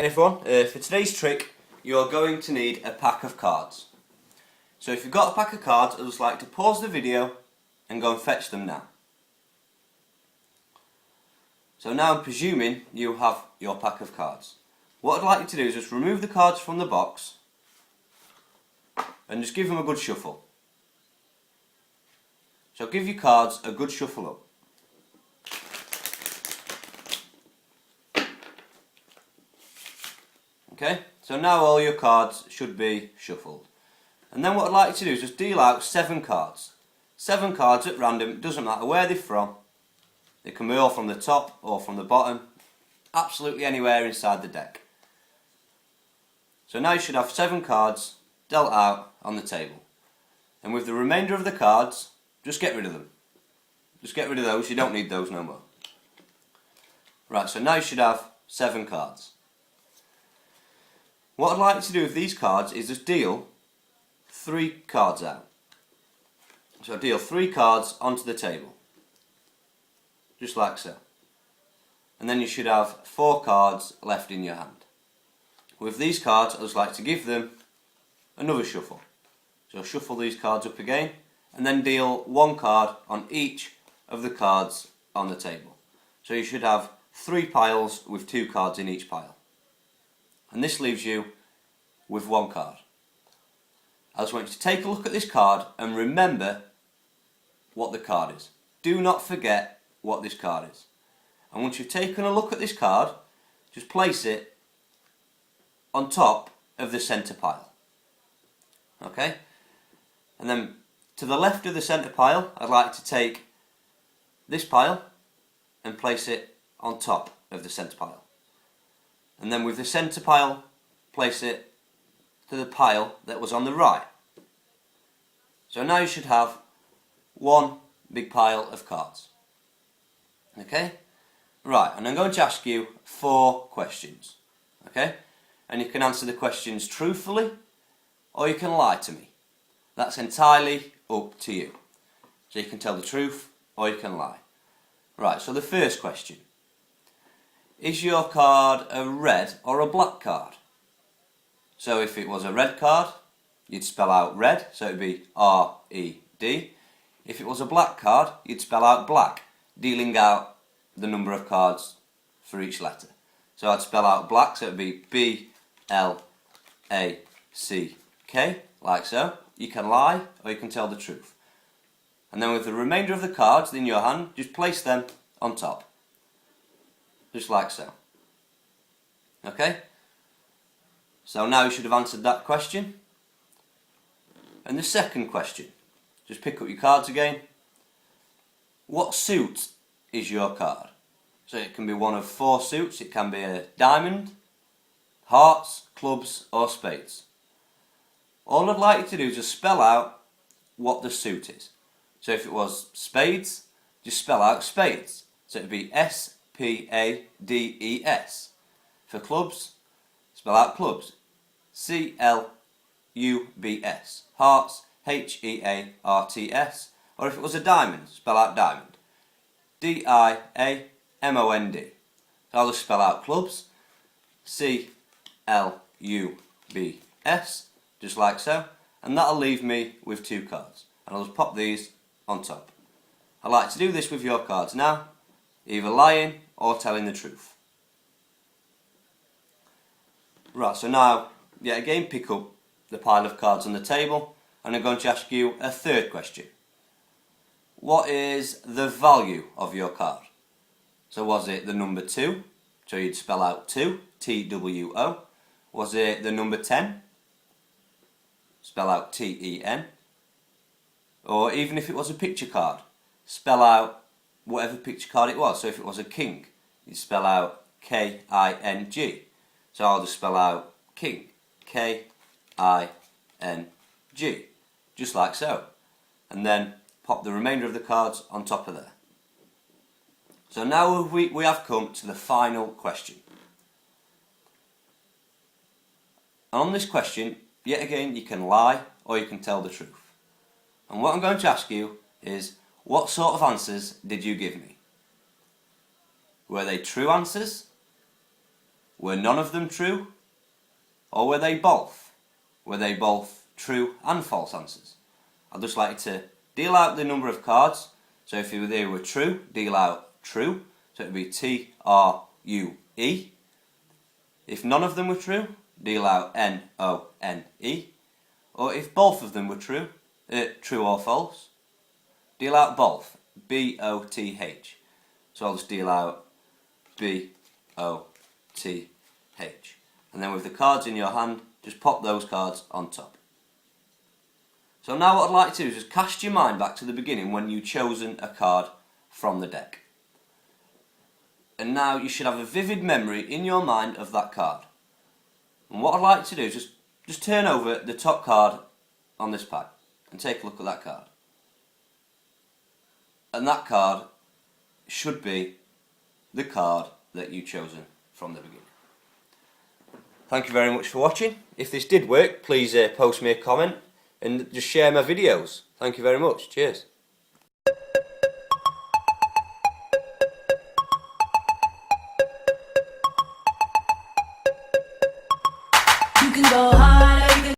Hey everyone, for today's trick you're going to need a pack of cards. So if you've got a pack of cards, I'd just like to pause the video and go and fetch them now. So now I'm presuming you have your pack of cards. What I'd like you to do is just remove the cards from the box and just give them a good shuffle. So give your cards a good shuffle up. Okay, so now all your cards should be shuffled. And then what I'd like you to do is just deal out 7 cards. 7 cards at random, it doesn't matter where they're from. They can be all from the top or from the bottom, absolutely anywhere inside the deck. So now you should have 7 cards dealt out on the table. And with the remainder of the cards, just get rid of them. Just get rid of those, you don't need those no more. Right, so now you should have 7 cards. What I'd like you to do with these cards is just deal 3 cards out. So deal 3 cards onto the table. Just like so. And then you should have 4 cards left in your hand. With these cards, I'd just like to give them another shuffle. So shuffle these cards up again and then deal 1 card on each of the cards on the table. So you should have 3 piles with 2 cards in each pile. And this leaves you with 1 card. I just want you to take a look at this card and remember what the card is. Do not forget what this card is. And once you've taken a look at this card, just place it on top of the centre pile. Okay? And then to the left of the centre pile, I'd like to take this pile and place it on top of the centre pile. And then with the centre pile, place it to the pile that was on the right. So now you should have 1 big pile of cards. Okay? Right, and I'm going to ask you 4 questions. Okay? And you can answer the questions truthfully or you can lie to me. That's entirely up to you. So you can tell the truth or you can lie. Right, so the first question. Is your card a red or a black card? So if it was a red card, you'd spell out red, so it would be R-E-D. If it was a black card, you'd spell out black, dealing out the number of cards for each letter. So I'd spell out black, so it would be B-L-A-C-K, like so. You can lie or you can tell the truth. And then with the remainder of the cards in your hand, just place them on top. Just like so. Okay? So now you should have answered that question. And the second question. Just pick up your cards again. What suit is your card? So it can be one of 4 suits. It can be a diamond, hearts, clubs or spades. All I'd like you to do is just spell out what the suit is. So if it was spades, just spell out spades. So it would be S-P-A-D-E-S. For clubs, spell out clubs. C-L-U-B-S. Hearts, H-E-A-R-T-S. Or if it was a diamond, spell out diamond. D-I-A-M-O-N-D. So I'll just spell out clubs. C-L-U-B-S. Just like so. And that'll leave me with 2 cards. And I'll just pop these on top. I like to do this with your cards now. Either lying or telling the truth. Right, so now, yet again, pick up the pile of cards on the table and I'm going to ask you a third question. What is the value of your card? So was it the number 2? So you'd spell out 2, T-W-O. Was it the number 10? Spell out T-E-N. Or even if it was a picture card, spell out whatever picture card it was. So if it was a king, you spell out K-I-N-G. So I'll just spell out king, K-I-N-G, just like so. And then pop the remainder of the cards on top of there. So now we have come to the final question. And on this question, yet again, you can lie or you can tell the truth. And what I'm going to ask you is, what sort of answers did you give me? Were they true answers? Were none of them true? Or were they both? Were they both true and false answers? I'd just like you to deal out the number of cards. So if they were true, deal out true. So it would be T-R-U-E. If none of them were true, deal out N-O-N-E. Or if both of them were true, true or false, deal out both, B-O-T-H. So I'll just deal out B-O-T-H. And then with the cards in your hand, just pop those cards on top. So now what I'd like to do is just cast your mind back to the beginning when you'd chosen a card from the deck. And now you should have a vivid memory in your mind of that card. And what I'd like to do is just turn over the top card on this pack and take a look at that card. And that card should be the card that you've chosen from the beginning. Thank you very much for watching. If this did work, please post me a comment and just share my videos. Thank you very much. Cheers. You can go